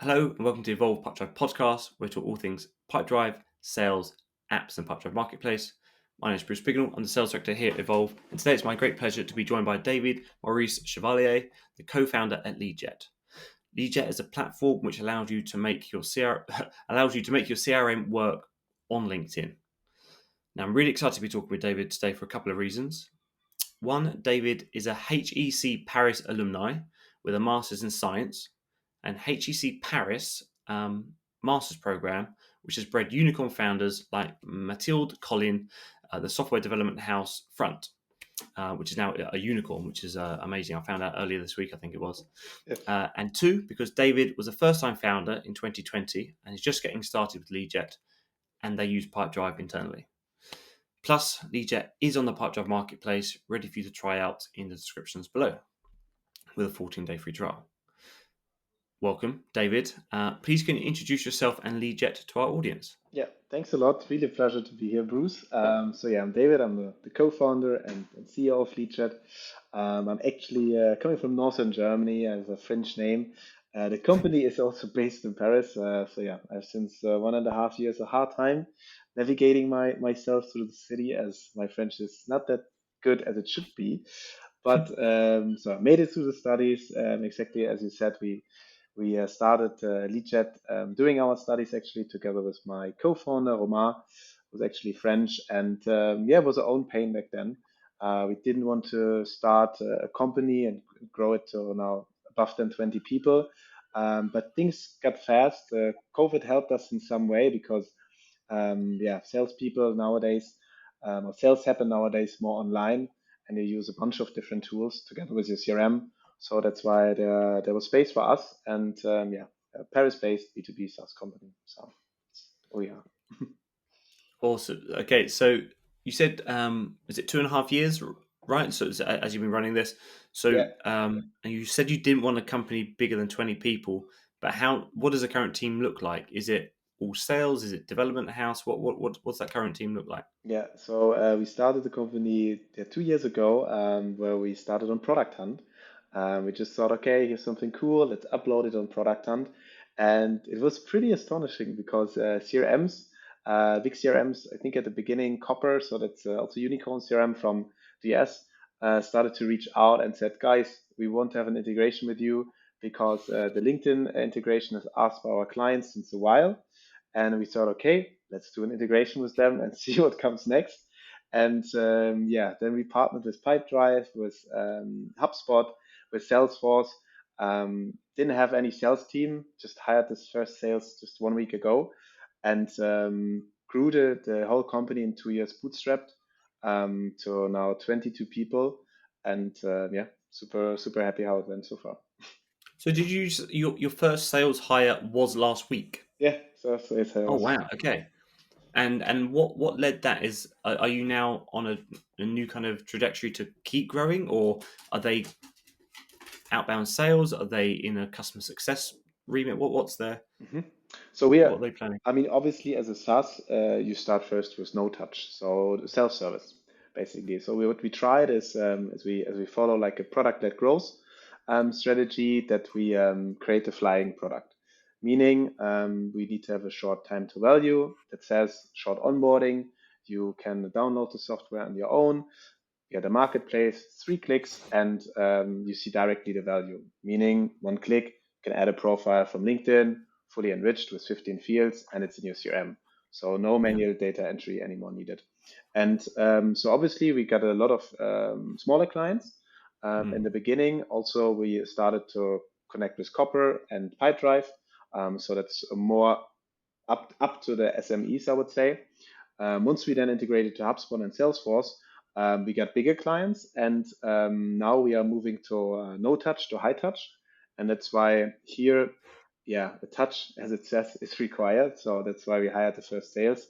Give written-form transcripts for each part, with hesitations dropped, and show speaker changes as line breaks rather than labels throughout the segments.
Hello and welcome to Evolve Pipedrive podcast, where we talk all things Pipedrive, sales, apps, and Pipedrive Marketplace. My name is Bruce Bignell. I'm the sales director here at Evolve, and today it's my great pleasure to be joined by David Maurice Chevalier, the co-founder at Leadjet. Leadjet is a platform which allows you to make your CRM work on LinkedIn. Now, I'm really excited to be talking with David today for a couple of reasons. One, David is a HEC Paris alumni with a master's in science, and HEC Paris master's program, which has bred unicorn founders like Mathilde Collin, the software development house Front, which is now a unicorn, which is amazing. I found out earlier this week, I think it was.
Yes.
And two, because David was a first-time founder in 2020 and is just getting started with Leadjet, and they use Pipedrive internally. Plus, Leadjet is on the Pipedrive Marketplace, ready for you to try out in the descriptions below, with a 14-day free trial. Welcome, David. Please can you introduce yourself and Leadjet to our audience?
Yeah, thanks a lot. Really a pleasure to be here, Bruce. I'm David. I'm the co-founder and CEO of Leadjet. I'm actually coming from northern Germany. I have a French name. The company is also based in Paris. I have since 1.5 years a hard time navigating myself through the city, as my French is not that good as it should be. But I made it through the studies. Exactly as you said, we started Leadjet during our studies, actually, together with my co-founder, Romain, who's actually French. And it was our own pain back then. We didn't want to start a company and grow it to now above than 20 people. But things got fast. COVID helped us in some way because, salespeople nowadays, or sales happen nowadays more online, and you use a bunch of different tools together with your CRM. So that's why there was space for us, and a Paris-based B2B SaaS company. So we are.
Awesome. Okay, so you said, is it 2.5 years, right? So as you've been running this, so
Yeah.
and you said you didn't want a company bigger than 20 people, but what does the current team look like? Is it all sales? Is it development house? What's that current team look like?
Yeah, so we started the company 2 years ago, where we started on Product Hunt. We just thought, okay, here's something cool, let's upload it on Product Hunt. And it was pretty astonishing because CRMs, big CRMs, I think at the beginning, Copper, so that's also Unicorn CRM from the US, started to reach out and said, guys, we want to have an integration with you because the LinkedIn integration is asked by our clients since a while. And we thought, okay, let's do an integration with them and see what comes next. And then we partnered with Pipedrive, with HubSpot, with Salesforce. Didn't have any sales team, just hired this first sales just 1 week ago, and grew the whole company in 2 years bootstrapped to now 22 people. And super happy how it went so far.
So did you your first sales hire was last week?
Yeah, so it's
Oh
sales.
wow, okay. And what led that is are you now on a new kind of trajectory to keep growing, or are they outbound sales? Are they in a customer success remit?
Mhm. So we
What
are,
are they planning?
I mean, obviously, as a SaaS, you start first with no touch, so self-service, basically. So what we tried is, as we follow like a product-led growth strategy, that we create a flying product, meaning we need to have a short time to value that says short onboarding. You can download the software on your own. You get a marketplace, 3 clicks, and you see directly the value. Meaning, 1 click, you can add a profile from LinkedIn, fully enriched with 15 fields, and it's in your CRM. So no
Yeah.
manual data entry anymore needed. And so obviously we got a lot of smaller clients. In
Mm.
the beginning, also we started to connect with Copper and Pipedrive. So that's more up to the SMEs, I would say. Once we then integrated to HubSpot and Salesforce, we got bigger clients, and now we are moving to no touch to high touch, and that's why here, the touch, as it says, is required. So that's why we hired the first sales,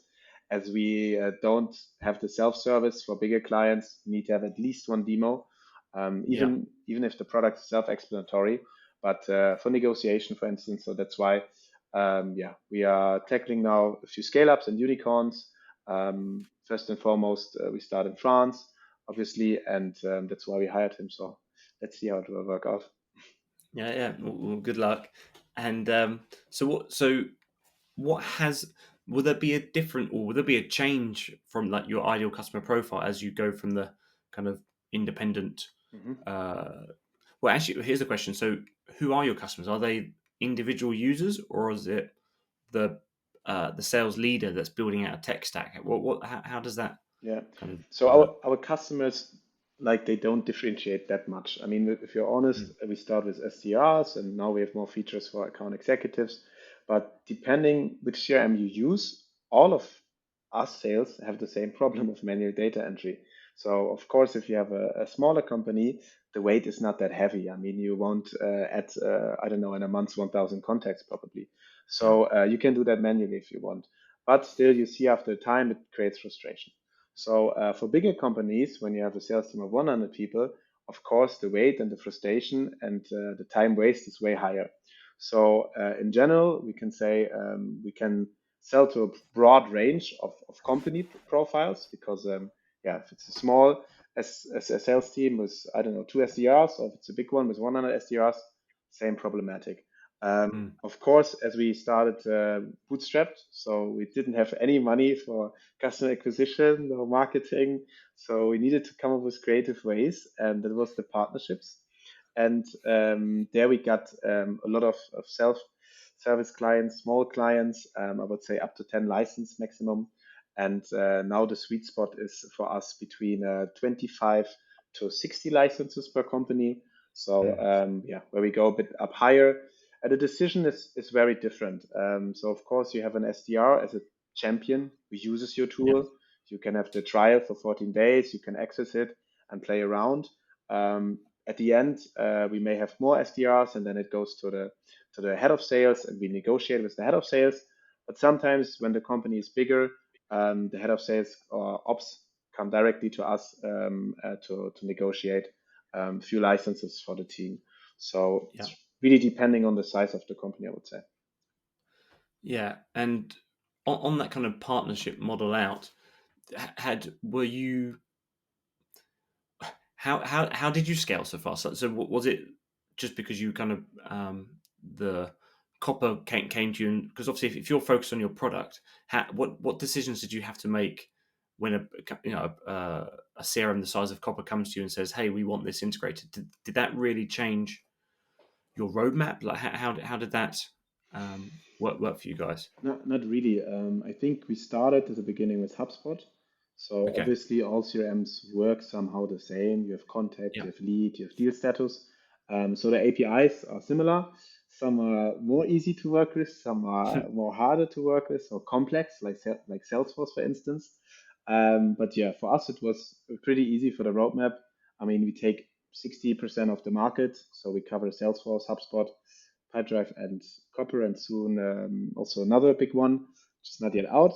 as we don't have the self-service for bigger clients. We need to have at least one demo,
Yeah.
even if the product is self-explanatory. But for negotiation, for instance, so that's why, we are tackling now a few scale-ups and unicorns. First and foremost, we start in France, obviously, and that's why we hired him. So let's see how it will work out.
Yeah. Well, good luck. And so what? So what has? Will there be a different, or will there be a change from like your ideal customer profile as you go from the kind of independent?
Mhm.
Uh, well, actually, here's the question. So, who are your customers? Are they individual users, or is it the sales leader that's building out a tech stack? How does that
Yeah.
kind of
So
look?
our customers, like, they don't differentiate that much. I mean, if you're honest,
Mm,
we start with SDRs and now we have more features for account executives. But depending which CRM you use, all of us sales have the same problem of manual data entry. So of course, if you have a smaller company, the weight is not that heavy. I mean, you won't add, I don't know, in a month, 1,000 contacts probably.
yeah,
So you can do that manually if you want. But still, you see after time, it creates frustration. So for bigger companies, when you have a sales team of 100 people, of course, the weight and the frustration and the time waste is way higher. So in general, we can say we can sell to a broad range of company profiles because yeah, if it's a small as a sales team with, I don't know, two SDRs, or if it's a big one with 100 SDRs, same problematic.
mm,
Of course, as we started bootstrapped, so we didn't have any money for customer acquisition or marketing. So we needed to come up with creative ways, and that was the partnerships. And there we got a lot of self-service clients, small clients, I would say up to 10 license maximum. And now the sweet spot is for us between 25 to 60 licenses per company. So
mm,
yeah, where we go a bit up higher. And the decision is very different. So of course you have an SDR as a champion who uses your
yeah,
tool. You can have the trial for 14 days. You can access it and play around. At the end, we may have more SDRs, and then it goes to the head of sales, and we negotiate with the head of sales. But sometimes when the company is bigger, the head of sales or ops come directly to us to negotiate a few licenses for the team. So
yeah,
it's really depending on the size of the company, I would say.
yeah. And on that kind of partnership model out, had were you how did you scale so fast? So was it just because you kind of the copper came to you? Because obviously, if you're focused on your product, what decisions did you have to make when a CRM the size of copper comes to you and says, "Hey, we want this integrated"? Did that really change your roadmap? Like how did that work for you guys?
Not really. I think we started at the beginning with HubSpot. So
Okay.
obviously all CRMs work somehow the same. You have contact,
Yeah.
you have lead, you have deal status. So the APIs are similar. Some are more easy to work with, some are more harder to work with, or complex, like Salesforce, for instance. But yeah, for us it was pretty easy for the roadmap. I mean, we take 60% of the market, so we cover Salesforce, HubSpot, Pipedrive, and Copper, and soon also another big one, which is not yet out.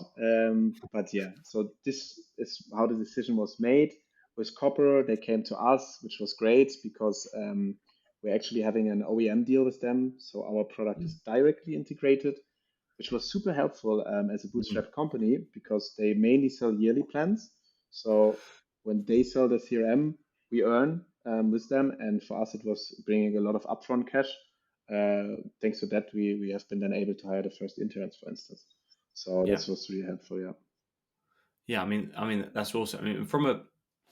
But yeah, so this is how the decision was made. With Copper, they came to us, which was great because we're actually having an OEM deal with them. So our product is directly integrated, which was super helpful as a
Mm,
bootstrap company because they mainly sell yearly plans. So when they sell the CRM, we earn with them. And for us, it was bringing a lot of upfront cash. Thanks to that, we have been then able to hire the first interns, for instance. So
yeah.
this was really helpful. Yeah.
Yeah, I mean that's awesome. I mean, from a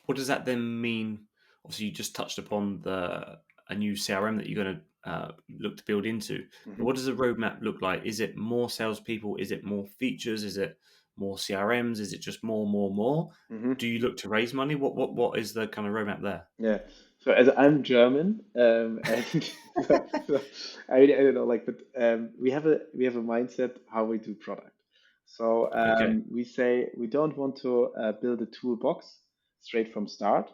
what does that then mean? Obviously, you just touched upon the a new CRM that you're going to look to build into. But
Mhm.
what does the roadmap look like? Is it more salespeople? Is it more features? Is it more CRMs? Is it just more?
Mhm.
Do you look to raise money? What is the kind of roadmap there?
Yeah. So as I'm German, and so I don't know, like, but we have a mindset how we do product. So
Okay.
we say we don't want to build a toolbox straight from start.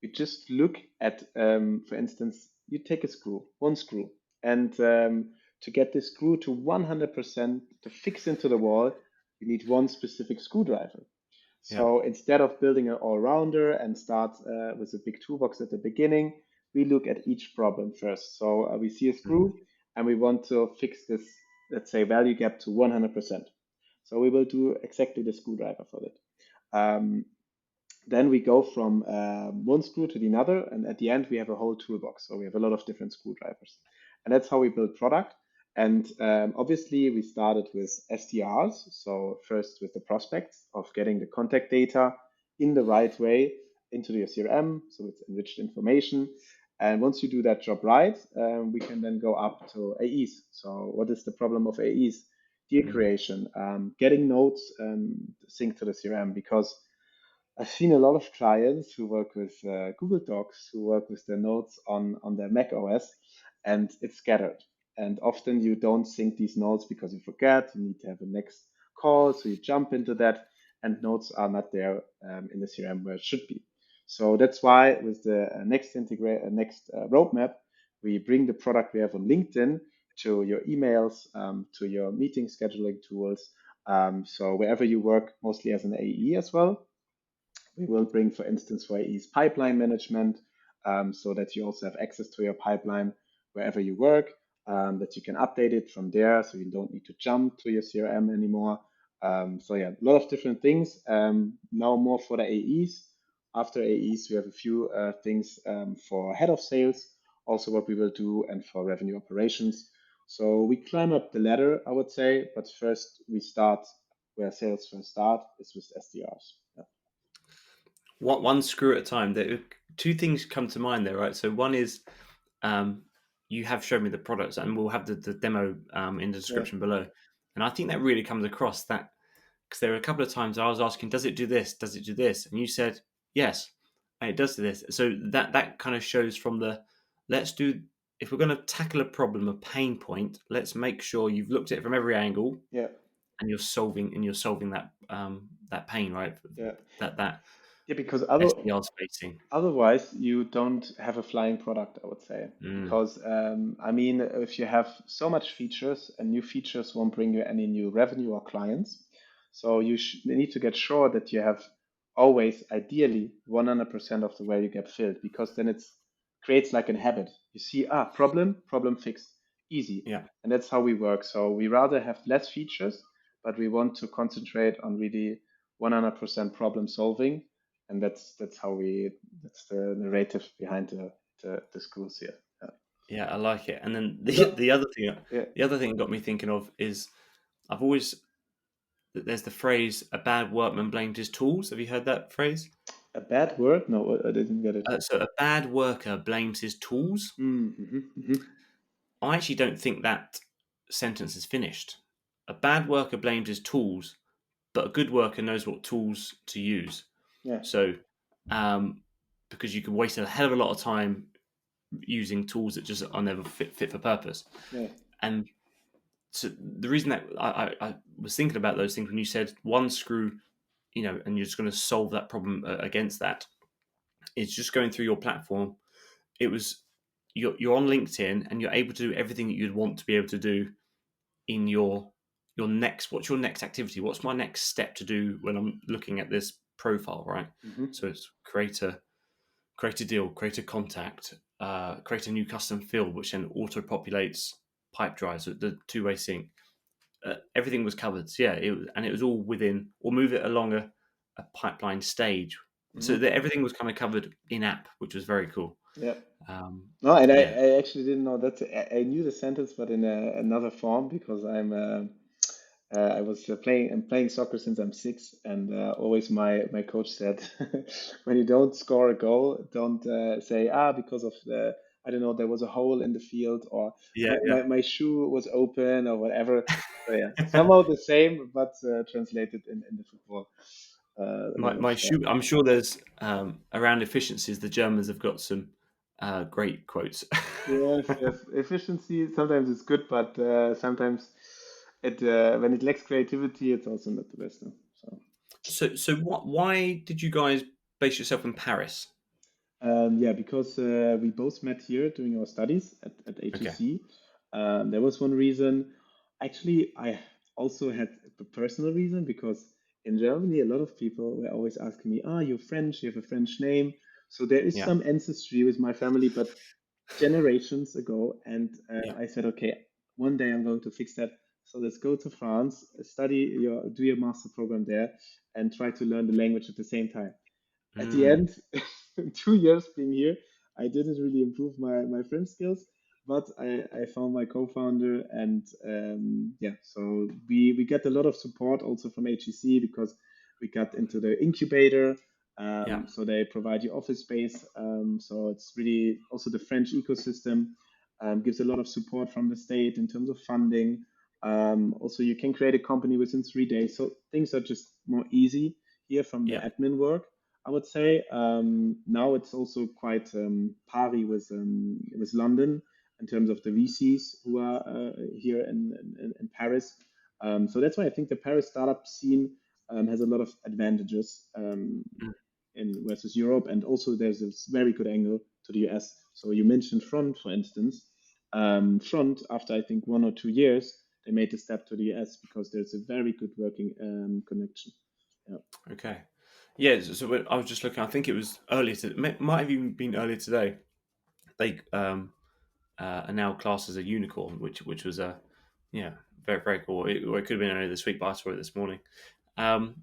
We just look at, for instance, you take a screw, one screw, and to get this screw to 100% to fix into the wall, you need one specific screwdriver.
Yeah.
So instead of building an all-rounder and start with a big toolbox at the beginning, we look at each problem first. So we see a
Mm.
screw and we want to fix this, let's say, value gap to 100%. So we will do exactly the screwdriver for that. Um, then we go from one screw to the another, and at the end we have a whole toolbox. So we have a lot of different screwdrivers, and that's how we build product. And obviously, we started with SDRs. So first with the prospects of getting the contact data in the right way into your CRM. So it's enriched information. And once you do that job right, we can then go up to AEs. So what is the problem of AEs? Deal
Mm.
creation, getting notes synced to the CRM, because I've seen a lot of clients who work with Google Docs, who work with their notes on their Mac OS, and it's scattered. And often you don't sync these notes because you forget, you need to have a next call, so you jump into that, and notes are not there in the CRM where it should be. So that's why with the next roadmap, we bring the product we have on LinkedIn to your emails, to your meeting scheduling tools. So wherever you work, mostly as an AE as well, we will bring, for instance, for AE's pipeline management, so that you also have access to your pipeline wherever you work, that you can update it from there, so you don't need to jump to your CRM anymore. So yeah, a lot of different things. Now more for the AEs. After AEs, we have a few things for head of sales, also what we will do, and for revenue operations. So we climb up the ladder, I would say, but first we start where sales first start is with SDRs. Yeah.
One screw at a time. There, two things come to mind there, right? So one is um, you have shown me the products, and we'll have the demo in the
Yeah.
description below. And I think that really comes across that because there were a couple of times I was asking, "Does it do this? Does it do this?" And you said, "Yes, and it does do this." So that kind of shows from the let's do if we're going to tackle a problem, a pain point, let's make sure you've looked at it from every angle
Yeah,
and you're solving that that pain, right?
yeah,
That
yeah. Because
SDR's facing.
otherwise, you don't have a flying product, I would say.
Mm,
Because I mean, if you have so much features, and new features won't bring you any new revenue or clients, so you need to get sure that you have always, ideally, 100% of the way you get filled, because then it's creates like a habit. You see, problem fixed, easy,
yeah.
and that's how we work. So we rather have less features, but we want to concentrate on really 100% problem solving, and that's how we that's the narrative behind the schools here. Yeah.
Yeah, I like it. And then
And the, yeah,
the other thing it got me thinking of is I've always there's the phrase "a bad workman blames his tools." Have you heard that phrase?
a bad word? No, I didn't get it.
So a bad worker blames his tools.
Mm-hmm.
I actually don't think that sentence is finished. A bad worker blames his tools, but a good worker knows what tools to use.
Yeah,
So, um, because you can waste a hell of a lot of time using tools that just are never fit for purpose.
yeah.
And so the reason that I was thinking about those things when you said one screw, and you're just going to solve that problem against that, it's just going through your platform. It was you're on LinkedIn and you're able to do everything that you'd want to be able to do in your next. What's your next activity? What's my next step to do when I'm looking at this profile, right?
Mm-hmm.
So it's create a deal, create a contact, create a new custom field, which then auto populates Pipedrive, so the two-way sync. Everything was covered. So yeah, it was all within, or move it along a pipeline stage, so
Mm-hmm.
that everything was kind of covered in app, which was very cool.
Yeah.
Um,
No, and
yeah,
I actually didn't know that. I knew the sentence, but in another form, because I was I'm playing soccer since I'm 6, and always my coach said, when you don't score a goal, don't say, because of the, I don't know, there was a hole in the field, or
yeah, yeah.
my shoe was open, or whatever. So yeah, somehow the same, but translated in the football. A lot of
My shoe. I'm sure there's around efficiencies. The Germans have got some great quotes.
yes, yes. Efficiency sometimes it's good, but sometimes it when it lacks creativity, it's also not the best. No? So.
So what? Why did you guys base yourself in Paris?
Yeah, because we both met here during our studies at
Okay.
HEC. There was one reason. Actually, I also had a personal reason, because in Germany, a lot of people were always asking me, you're French, you have a French name. So there is
Yeah.
some ancestry with my family, but generations ago. And
Yeah.
I said, okay, one day I'm going to fix that. So let's go to France, do your master program there, and try to learn the language at the same time. At the
Mm,
end, 2 years being here, I didn't really improve my French skills. but I found my co-founder, and yeah, so we get a lot of support also from HEC because we got into the incubator.
Yeah,
So they provide you office space. So it's really also the French ecosystem gives a lot of support from the state in terms of funding. Also, you can create a company within 3 days. So things are just more easy here from the
yeah,
admin work. I would say now it's also quite pari with London in terms of the VCs who are here in Paris. So that's why I think the Paris startup scene has a lot of advantages
mm,
in versus Europe, and also there's this very good angle to the US. So you mentioned Front, for instance. Front, after I think 1 or 2 years, they made the step to the US because there's a very good working connection. Yeah.
okay. Yeah, I was just looking. I think it was earlier. Might have even been earlier today. They are now classed as a unicorn, which was a yeah, very very cool. Or it could have been earlier this week, but I saw it this morning. Um,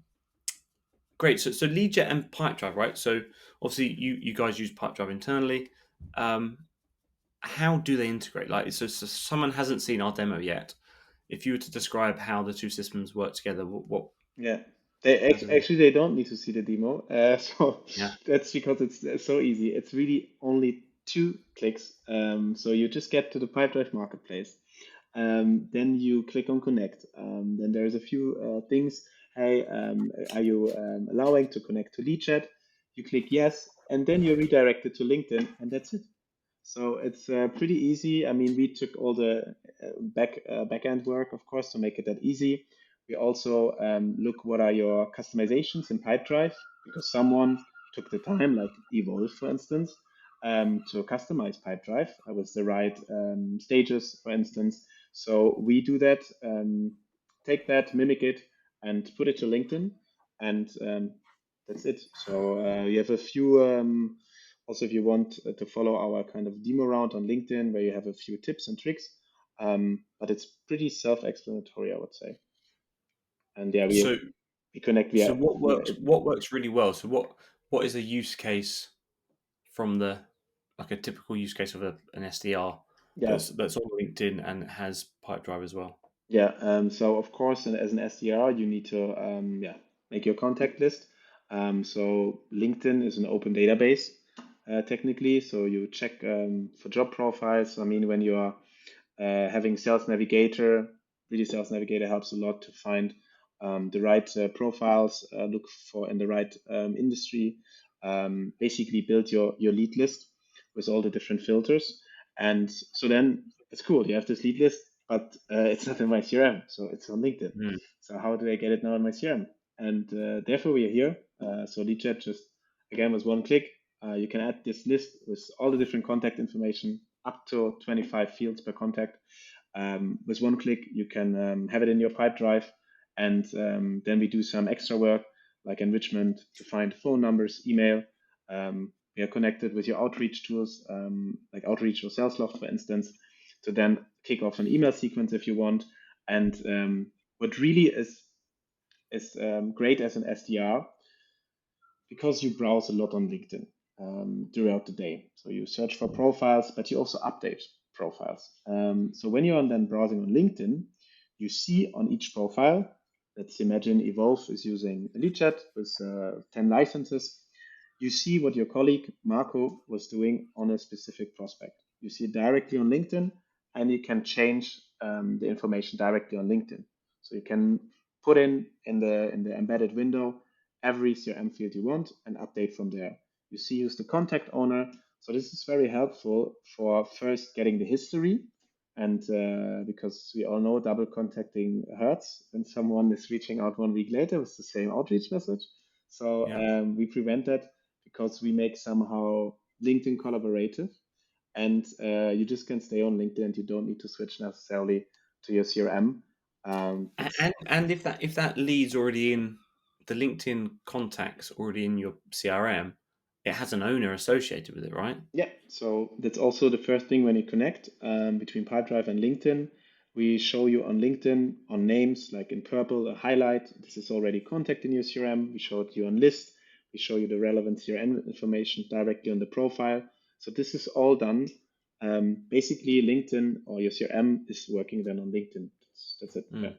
Great. So Leadjet and Pipedrive, right? So obviously you guys use Pipedrive internally. Um, how do they integrate? Like, so someone hasn't seen our demo yet. If you were to describe how the two systems work together, what
Yeah, they
how do they?
actually they don't need to see the demo, so
Yeah.
that's because it's so easy. It's really only 2 clicks. So you just get to the Pipedrive marketplace. Then you click on connect. Then there's a few things. Hey, are you allowing to connect to Leadjet? You click yes, and then you're redirected to LinkedIn, and that's it. So it's pretty easy. I mean, we took all the back end work, of course, to make it that easy. We also look what are your customizations in Pipedrive because someone took the time, like Evolve, for instance, to customize Pipedrive with the right stages, for instance. So we do that, take that, mimic it, and put it to LinkedIn, and that's it. So you have a few. Also, if you want to follow our kind of demo round on LinkedIn, where you have a few tips and tricks, but it's pretty self-explanatory, I would say. And yeah,
So
we connect
so
via
what
via
works?
API.
What works really well? So what is a use case from the like a typical use case of an SDR
Yeah,
that's on LinkedIn and has Pipedrive as well?
yeah. So of course, and as an SDR, you need to yeah make your contact list. So LinkedIn is an open database technically. So you check for job profiles. I mean, when you are having Sales Navigator, really Sales Navigator helps a lot to find the right profiles, look for in the right industry, basically build your lead list with all the different filters. And so then it's cool. You have this lead list, but it's not in my CRM, so it's on LinkedIn.
Mm,
So how do I get it now in my CRM? And therefore we are here. So Leadjet just again with 1 click, you can add this list with all the different contact information, up to 25 fields per contact. With 1 click, you can have it in your Pipedrive, and then we do some extra work like enrichment to find phone numbers, email. We are connected with your outreach tools, like Outreach or Salesloft, for instance, to then kick off an email sequence if you want. And what really is great as an SDR because you browse a lot on LinkedIn throughout the day. So you search for profiles, but you also update profiles. So when you're then browsing on LinkedIn, you see on each profile, let's imagine Evolve is using a lead chat with 10 licenses. You see what your colleague Marco was doing on a specific prospect. You see it directly on LinkedIn, and you can change the information directly on LinkedIn. So you can put in the embedded window every CRM field you want and update from there. You see who's the contact owner. So this is very helpful for first getting the history. And because we all know double contacting hurts when someone is reaching out 1 week later with the same outreach message. So
yeah.
we prevent that because we make somehow LinkedIn collaborative, and you just can stay on LinkedIn. You don't need to switch necessarily to your CRM. It's
And if that lead's already in the LinkedIn contacts already in your CRM, it has an owner associated with it, right?
Yeah, so that's also the first thing when you connect between Pipedrive and LinkedIn. We show you on LinkedIn on names, like in purple, a highlight. This is already contact in your CRM. We showed you on list. We show you the relevant CRM information directly on the profile. So this is all done Basically LinkedIn or your CRM is working then on LinkedIn. That's it. Yeah.
Mm.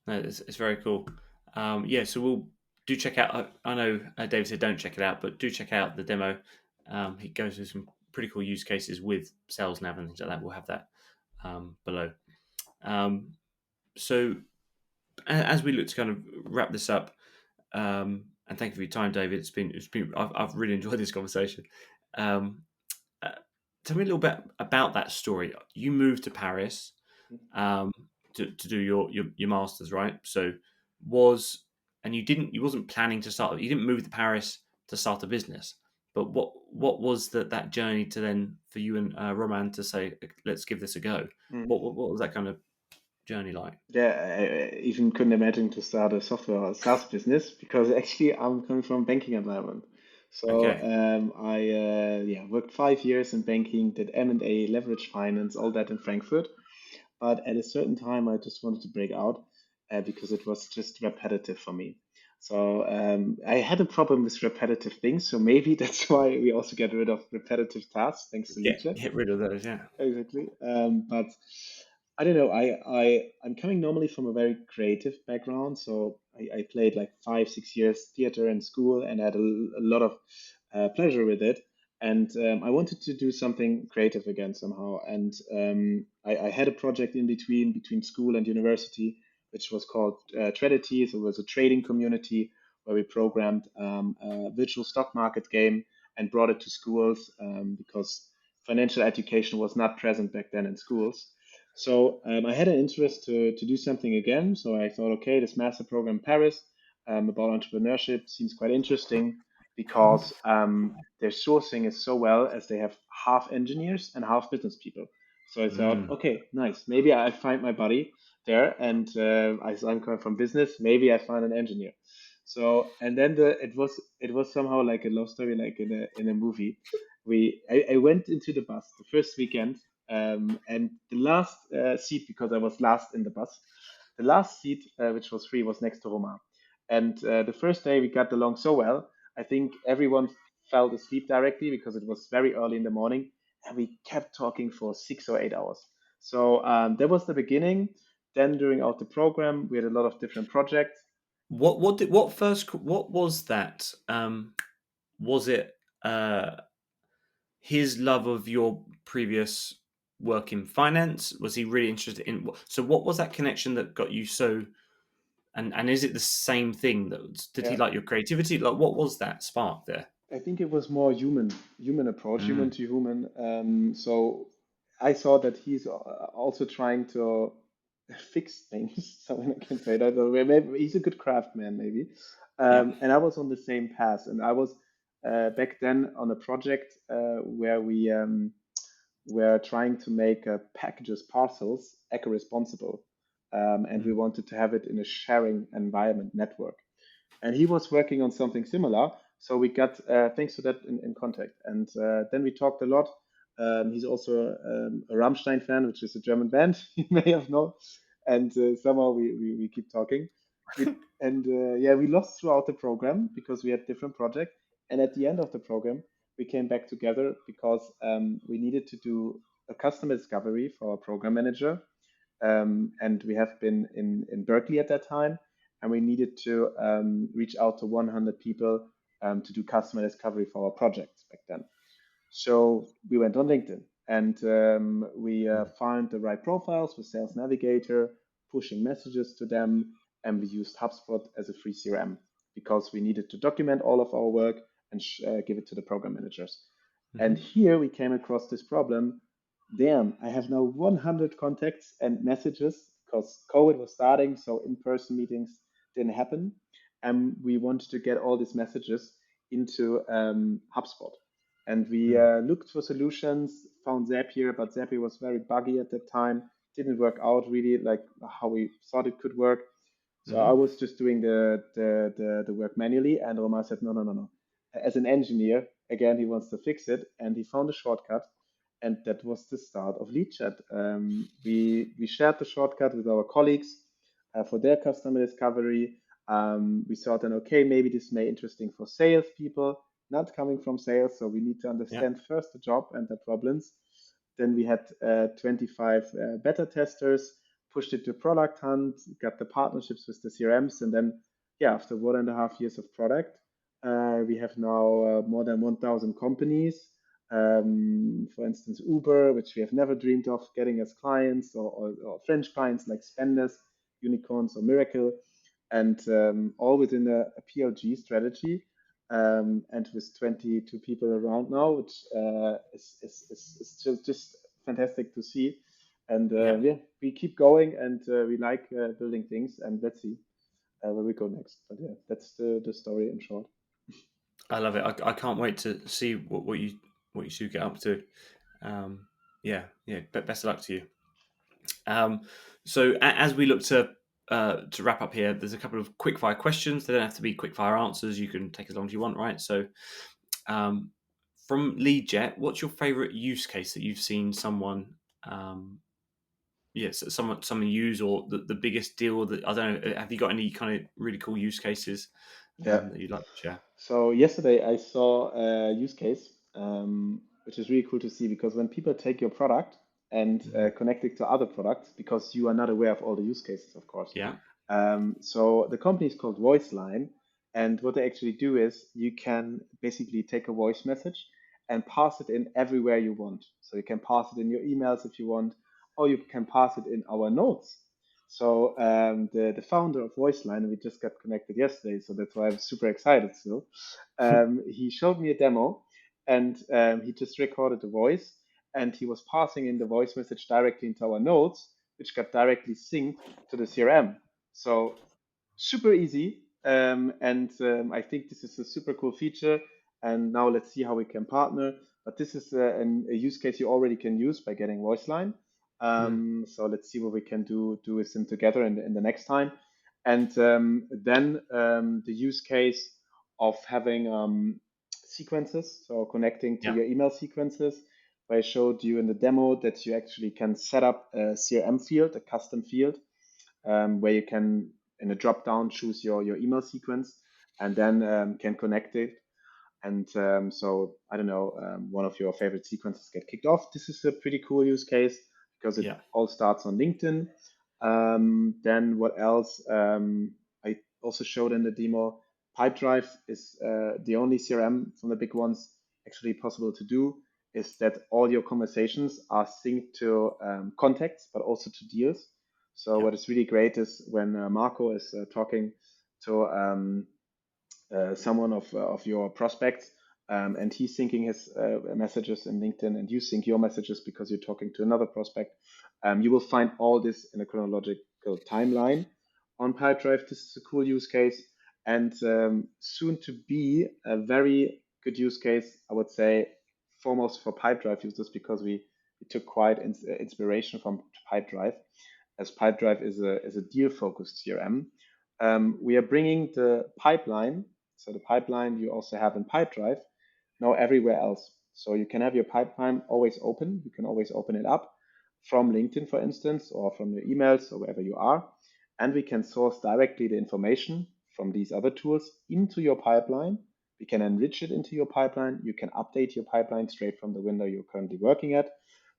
No, it's very cool. Yeah, so we'll do check out. I know David said don't check it out, but do check out the demo. He goes through some pretty cool use cases with sales nav and things like that. We'll have that below. So as we look to kind of wrap this up, and thank you for your time, David. I've really enjoyed this conversation. Um, uh, Tell me a little bit about that story. You moved to Paris um, to do your masters, right? So you wasn't planning to start. You didn't move to Paris to start a business. But what was that journey to then for you and Roman to say let's give this a go?
Mm.
What was that kind of journey like?
Yeah, I even couldn't imagine to start a software or SaaS business because actually I'm coming from banking environment. So
Okay.
I yeah worked 5 years in banking, did M&A, leverage finance, all that in Frankfurt. But at a certain time, I just wanted to break out because it was just repetitive for me. So I had a problem with repetitive things. So maybe that's why we also get rid of repetitive tasks thanks to Leadjet.
Get rid of those, yeah.
Exactly. But I don't know. I'm coming normally from a very creative background. So I played like 5, 6 years theater in school and had a lot of pleasure with it. And I wanted to do something creative again somehow. And I had a project in between school and university, which was called Trinity. So it was a trading community where we programmed a virtual stock market game and brought it to schools because financial education was not present back then in schools. So I had an interest to do something again. So I thought, okay, this master program in Paris about entrepreneurship seems quite interesting because their sourcing is so well as they have half engineers and half business people. So I thought,
Mm.
okay, nice. Maybe I find my buddy there, and I'm coming from business. Maybe I find an engineer. So and then it was somehow like a love story, like in a movie. I went into the bus the first weekend, and the last seat because I was last in the bus. The last seat, which was free, was next to Roma. And the first day we got along so well. I think everyone fell asleep directly because it was very early in the morning, and we kept talking for 6 or 8 hours. So that was the beginning. Then during out the program, we had a lot of different projects.
What was that? Was it his love of your previous work in finance? Was he really interested in? So what was that connection that got you so? And is it the same thing that did he
Yeah,
like your creativity? Like what was that spark there?
I think it was more human approach, human
Mm.
to human. So I saw that he's also trying to fix things, so I can say that. Or maybe he's a good craftsman, maybe.
Yeah.
And I was on the same path, and I was back then on a project where we were trying to make packages, parcels, eco-responsible, and we
Mm.
wanted to have it in a sharing environment network, and he was working on something similar. So we got thanks to that in contact, and then we talked a lot. He's also a Rammstein fan, which is a German band you may have known, and somehow we keep talking. Yeah, we lost throughout the program because we had different projects, and at the end of the program, we came back together because we needed to do a customer discovery for our program manager, and we have been in Berkeley at that time, and we needed to reach out to 100 people to do customer discovery for our projects back then. So we went on LinkedIn and we found the right profiles with Sales Navigator, pushing messages to them, and we used HubSpot as a free CRM because we needed to document all of our work and give it to the program managers. And
Mm-hmm.
here we came across this problem. Damn, I have now 100 contacts and messages because COVID was starting, so in-person meetings didn't happen. And we wanted to get all these messages into HubSpot. And we
Mm.
looked for solutions, found Zapier, but Zapier was very buggy at that time. Didn't work out really like how we thought it could work. So I
Mm-hmm.
was just doing the work manually, and Omar said, no, no, no, no. As an engineer, again, he wants to fix it, and he found a shortcut, and that was the start of Leadjet. We shared the shortcut with our colleagues for their customer discovery. We thought then, okay, maybe this may be interesting for salespeople. not coming from sales, so we need to
Yeah.
understand first the job and the problems. Then we had 25 beta testers, pushed it to product hunt, got the partnerships with the CRMs, and then, yeah, after 1.5 years of product, we have now more than 1,000 companies. For instance, Uber, which we have never dreamed of getting as clients, or French clients like Spendes, Unicorns, or Miracle, and all within a PLG strategy, and with 22 people around now, which is just fantastic to see. And
Yeah.
yeah, we keep going, and we like building things, and let's see where we go next. But yeah, that's the story in short.
I love it. I can't wait to see what you two get up to. Um, yeah, yeah. Best of luck to you. So as we look to wrap up here, there's a couple of quickfire questions. They don't have to be quickfire answers. You can take as long as you want, right? So um, from Leadjet, what's your favorite use case that you've seen someone yes, someone use, or the biggest deal that I don't know. Have you got any kind of really cool use cases
Yeah.
that you'd like to share?
So yesterday I saw a use case, which is really cool to see because when people take your product and
Hmm.
connect it to other products, because you are not aware of all the use cases, of course.
Yeah,
So the company is called VoiceLine, and what they actually do is you can basically take a voice message and pass it in everywhere you want. So you can pass it in your emails if you want, or you can pass it in our notes. So the founder of VoiceLine, we just got connected yesterday, so that's why I'm super excited still. He showed me a demo, and he just recorded the voice, and he was passing in the voice message directly into our notes, which got directly synced to the CRM. So super easy, and I think this is a super cool feature. And now let's see how we can partner. But this is a use case you already can use by getting VoiceLine.
mm,
So let's see what we can do with them together in the next time. And then the use case of having sequences, so connecting to
yeah,
your email sequences. I showed you in the demo that you actually can set up a CRM field, a custom field, where you can, in a drop down, choose your email sequence, and then can connect it. And so, I don't know, one of your favorite sequences get kicked off. This is a pretty cool use case because it
yeah,
all starts on LinkedIn. Then what else? I also showed in the demo, Pipedrive is the only CRM from the big ones actually possible to do, is that all your conversations are synced to contacts, but also to deals. So
yeah,
what is really great is when Marco is talking to someone of your prospects, and he's syncing his messages in LinkedIn, and you sync your messages because you're talking to another prospect. You will find all this in a chronological timeline on Pipedrive. This is a cool use case, and soon to be a very good use case, I would say, foremost for Pipedrive users, because we took quite inspiration from Pipedrive, as Pipedrive is a deal focused CRM. We are bringing the pipeline, so the pipeline you also have in Pipedrive, now everywhere else. So you can have your pipeline always open. You can always open it up from LinkedIn, for instance, or from your emails or wherever you are. And we can source directly the information from these other tools into your pipeline. We can enrich it into your pipeline. You can update your pipeline straight from the window you're currently working at.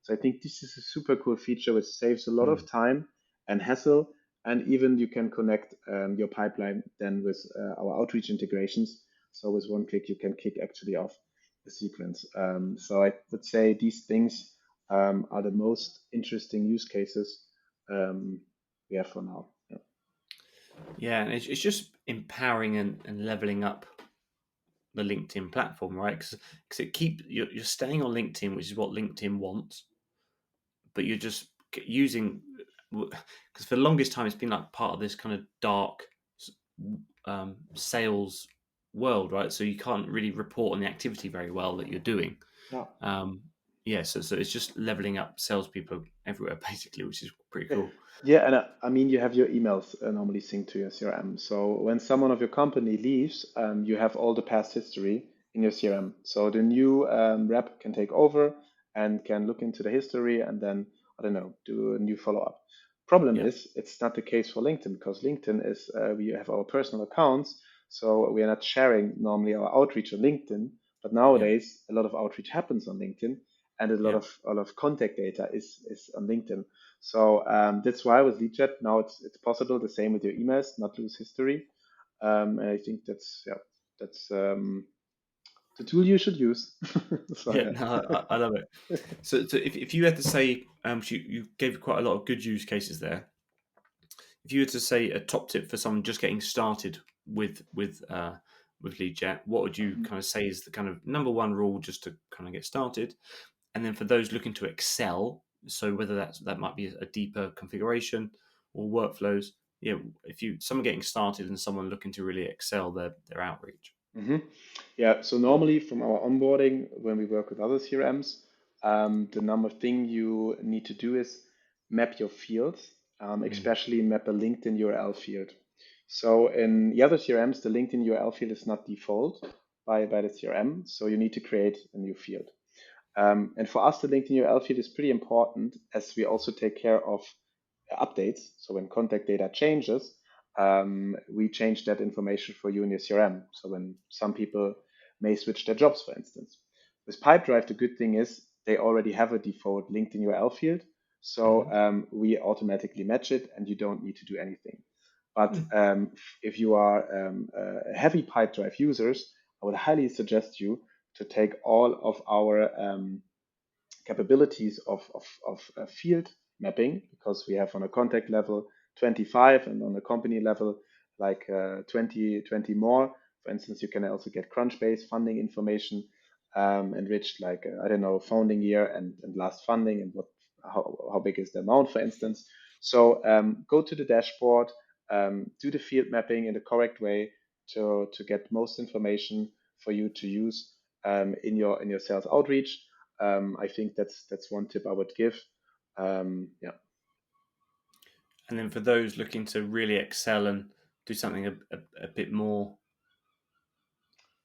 So I think this is a super cool feature which saves a lot
mm,
of time and hassle. And even you can connect your pipeline then with our outreach integrations. So with one click, you can kick actually off the sequence. So I would say these things are the most interesting use cases we have for now. Yeah.
yeah. And it's just empowering and leveling up the LinkedIn platform, right? Because you're staying on LinkedIn, which is what LinkedIn wants, but you're just using, because for the longest time it's been like part of this kind of dark sales world, right? So you can't really report on the activity very well that you're doing.
Yeah.
Um, yeah, so it's just leveling up salespeople everywhere basically, which is pretty cool.
Yeah, and I mean, you have your emails normally synced to your CRM. So when someone of your company leaves, you have all the past history in your CRM. So the new rep can take over and can look into the history and then, I don't know, do a new follow-up. Problem
Yeah,
is, it's not the case for LinkedIn, because LinkedIn is, we have our personal accounts. So we are not sharing normally our outreach on LinkedIn. But
Yeah.
nowadays, a lot of outreach happens on LinkedIn, and
Yeah.
a lot of contact data is on LinkedIn. So that's why with Leadjet now it's possible. The same with your emails, not lose history. And I think that's the tool you should use. So
Yeah.
yeah.
No, I love it. So if you had to say, you gave quite a lot of good use cases there. If you were to say a top tip for someone just getting started with Leadjet, what would you kind of say is the kind of number one rule just to kind of get started? And then for those looking to excel, so whether that might be a deeper configuration or workflows, yeah, if you someone getting started and someone looking to really excel their outreach.
hmm Yeah, so normally from our onboarding, when we work with other CRMs, the number thing you need to do is map your fields,
Mm.
especially map a LinkedIn URL field. So in the other CRMs, the LinkedIn URL field is not default by the CRM, so you need to create a new field. And for us, the LinkedIn URL field is pretty important as we also take care of updates. So when contact data changes, we change that information for you in your CRM. So when some people may switch their jobs, for instance. With Pipedrive, the good thing is they already have a default LinkedIn URL field. So
Mhm.
we automatically match it and you don't need to do anything. But
Mm.
if you are heavy Pipedrive users, I would highly suggest you to take all of our capabilities of field mapping, because we have on a contact level 25 and on a company level like 20 more. For instance, you can also get Crunchbase funding information, enriched like, I don't know, founding year and last funding and how big is the amount, for instance. So go to the dashboard, do the field mapping in the correct way to get most information for you to use in your sales outreach. I think that's one tip I would give. Yeah,
And then for those looking to really excel and do something a bit more,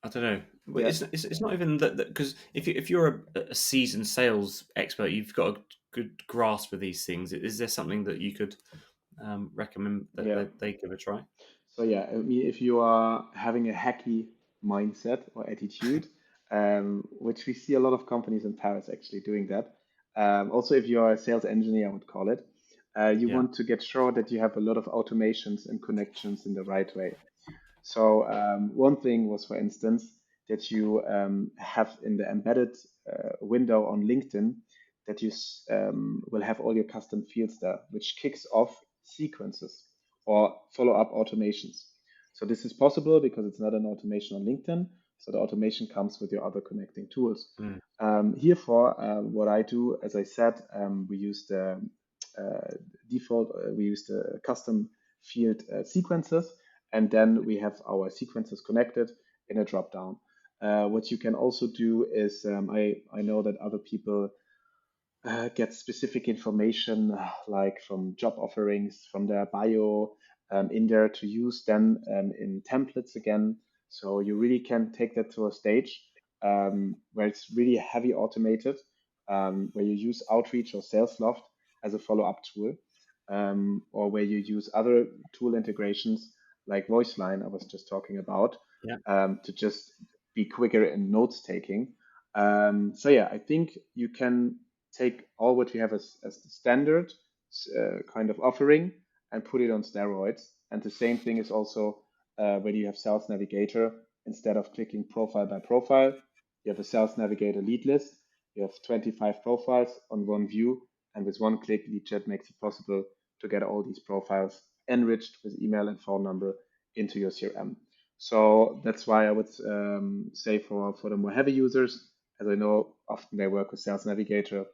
I don't know. Well,
yeah,
it's not even that because if you're a seasoned sales expert, you've got a good grasp of these things. Is there something that you could recommend
yeah.
that they give a try?
So yeah, I mean, if you are having a hacky mindset or attitude, which we see a lot of companies in Paris actually doing that. Also, if you are a sales engineer, I would call it, you
Yeah.
want to get sure that you have a lot of automations and connections in the right way. So one thing was, for instance, that you have in the embedded window on LinkedIn that you will have all your custom fields there, which kicks off sequences or follow-up automations. So this is possible because it's not an automation on LinkedIn. So the automation comes with your other connecting tools.
Mm.
Herefore, what I do, as I said, we use the we use the custom field sequences, and then we have our sequences connected in a drop down. What you can also do is, I know that other people get specific information like from job offerings, from their bio in there to use then in templates again. So you really can take that to a stage where it's really heavy automated, where you use Outreach or SalesLoft as a follow-up tool, or where you use other tool integrations like VoiceLine I was just talking about,
Yeah.
to just be quicker in notes taking. So yeah, I think you can take all what we have as the standard kind of offering and put it on steroids. And the same thing is also when you have Sales Navigator, instead of clicking profile by profile, you have a Sales Navigator lead list. You have 25 profiles on one view, and with one click, Leadjet makes it possible to get all these profiles enriched with email and phone number into your CRM. So that's why I would say for the more heavy users, as I know often they work with Sales Navigator,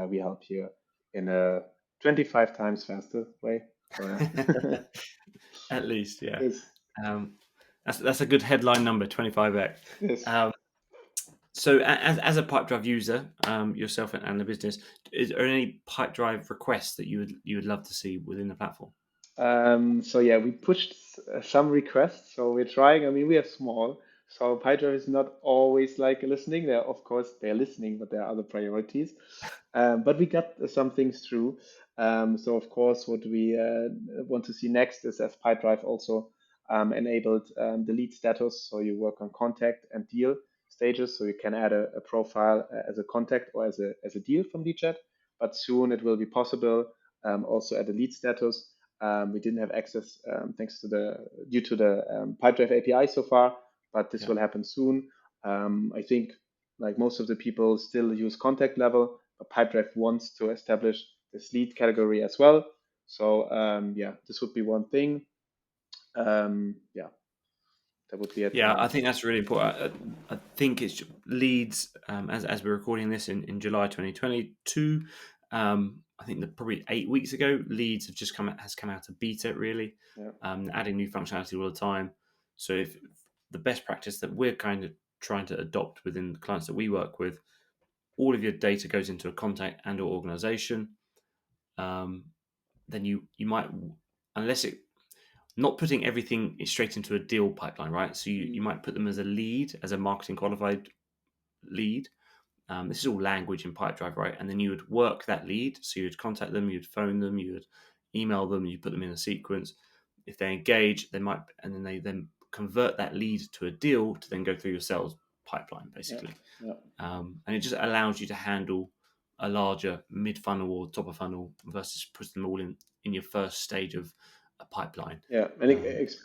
we help here in a 25 times faster way. So yeah,
At least, yeah.
yes,
Um, that's a good headline number, 25x.
yes.
Um, so as a Pipedrive user, yourself and the business, is there any Pipedrive requests that you would love to see within the platform?
So yeah, we pushed some requests. So we're trying. I mean, we are small, so PyDrive is not always like listening. They're of course they're listening, but there are other priorities. But we got some things through. So of course, what we want to see next is as PyDrive also enabled the lead status. So you work on contact and deal. stages. So you can add a profile as a contact or as a deal from Leadjet, but soon it will be possible also at the lead status. We didn't have access thanks to due to the Pipedrive API so far, but this
Yeah.
will happen soon. I think like most of the people still use contact level, but Pipedrive wants to establish this lead category as well. So yeah, this would be one thing. Yeah, that would be it.
Yeah, I think that's really important. I think it's leads as we're recording this in July 2022. I think that probably 8 weeks ago, leads has come out of beta really,
Yeah,
adding new functionality all the time. So if the best practice that we're kind of trying to adopt within the clients that we work with, all of your data goes into a contact and or organization. Then you might, unless it not putting everything straight into a deal pipeline, right? So you might put them as a lead, as a marketing qualified lead. This is all language in Pipedrive, right? And then you would work that lead. So you'd contact them, you'd phone them, you would email them, you put them in a sequence. If they engage, and then they then convert that lead to a deal to then go through your sales pipeline,
yeah,
basically.
yeah.
And it just allows you to handle a larger mid funnel or top of funnel versus put them all in your first stage of a pipeline.
Yeah, and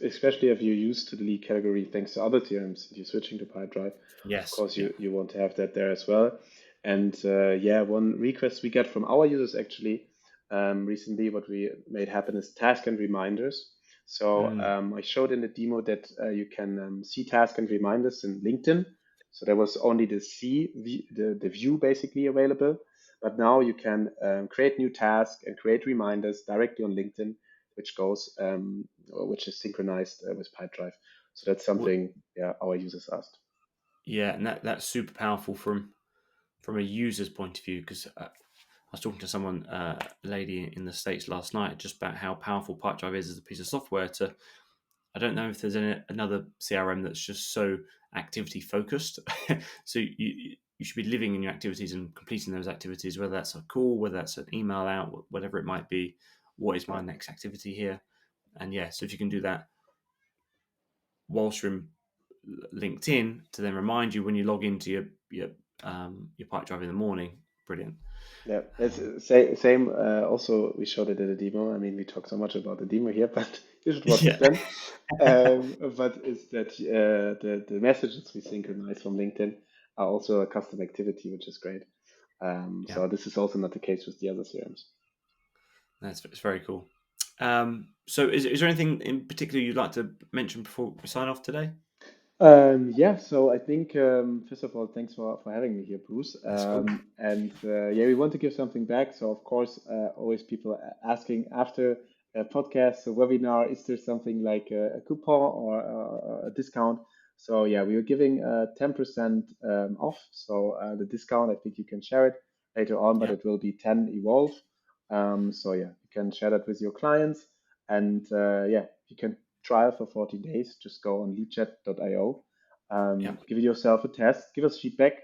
especially if you're used to the lead category thanks to other theorems, you're switching to Pipedrive. Of
Yes,
course,
yeah,
you want to have that there as well. And yeah, one request we get from our users actually recently, what we made happen is task and reminders. So
mm,
I showed in the demo that you can see task and reminders in LinkedIn. So there was only the view basically available, but now you can create new tasks and create reminders directly on LinkedIn, which is synchronized with Pipedrive. So that's
what,
something, yeah, our users asked.
yeah, and that's super powerful from a user's point of view because I was talking to someone, a lady in the States last night, just about how powerful Pipedrive is as a piece of software. I don't know if there's another CRM that's just so activity focused. So you should be living in your activities and completing those activities, whether that's a call, whether that's an email out, whatever it might be. What is
Yeah,
my next activity here? And yeah, so if you can do that whilst you're in LinkedIn to then remind you when you log into your Pipedrive in the morning, brilliant.
yeah, it's same. Also, we showed it at the demo. I mean, we talk so much about the demo here, but you should watch it
Yeah,
then. But it's that the messages we synchronize from LinkedIn are also a custom activity, which is great.
yeah,
So this is also not the case with the other CRMs.
it's very cool. So is there anything in particular you'd like to mention before we sign off today?
Yeah, so I think first of all, thanks for having me here, Bruce.
That's cool.
And yeah, we want to give something back. So of course, always people asking after a podcast, a webinar, is there something like a coupon or a discount? So yeah, we are giving 10% off. So the discount, I think you can share it later on, but
Yeah,
it will be 10 Evolve. So yeah, you can share that with your clients, and yeah, you can trial for 14 days. Just go on leadjet.io,
yeah,
give it yourself a test, give us feedback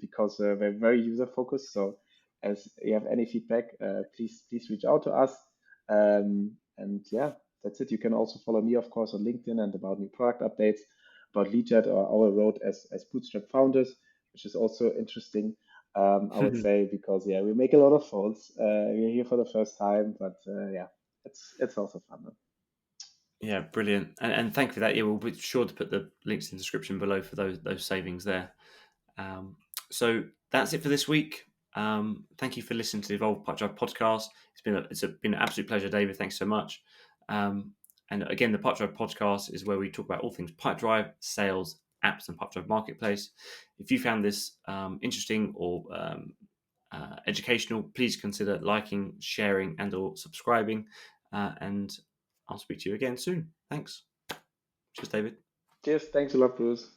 because we're very user focused. So as you have any feedback, please reach out to us. And yeah, that's it. You can also follow me, of course, on LinkedIn and about new product updates about Leadjet or our road as bootstrap founders, which is also interesting. I would say because yeah, we make a lot of faults. We're here for the first time, but yeah, it's also fun. Huh?
yeah, brilliant. And thank you for that. Yeah, we'll be sure to put the links in the description below for those savings there. Um, so that's it for this week. Thank you for listening to the Evolve Pipedrive podcast. It's been an absolute pleasure, David. Thanks so much. And again, the Pipedrive podcast is where we talk about all things Pipedrive, sales, apps, and Pipedrive marketplace. If you found this interesting or educational, please consider liking, sharing, and/or subscribing. And I'll speak to you again soon. Thanks. Cheers, David.
Cheers. Thanks a lot, Bruce.